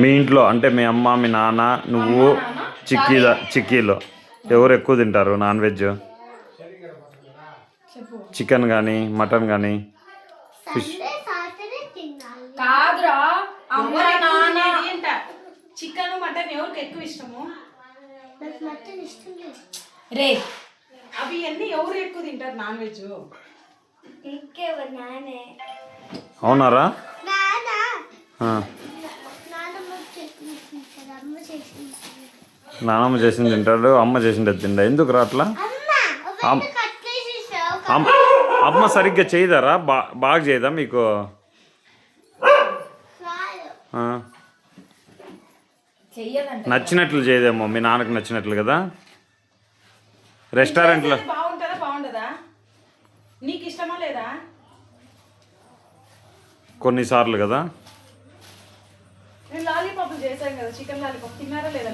మీ ఇంట్లో అంటే మీ అమ్మ మీ నాన్న నువ్వు చిక్కీలో ఎవరు ఎక్కువ తింటారు నాన్ వెజ్? చికెన్ కానీ మటన్ కానీ ఫిష్? కాదురా అమ్మ నాన్న చికెన్ మటన్ ఎవరికి ఎక్కువ ఇష్టము? రే అవి అన్ని ఎవరు ఎక్కువ తింటారు నాన్ వెజ్? అవునారా? నానమ్మ చేసింది తింటాడు, అమ్మ చేసింది తిండా. ఎందుకు రా అట్లా? అమ్మ సరిగ్గా చేయదారా? బాగా చేయదా మీకు? నచ్చినట్లు చేయదేమో, మీ నాన్నకు నచ్చినట్లు కదా. రెస్టారెంట్లో బాగుంటుందా బాగుండదా? నీకు ఇష్టమా లేదా? కొన్నిసార్లు కదా. నేను లాలీపాప్లు చేశాను కదా, చికెన్ లాలీపాప్ తిన్నారా లేదా?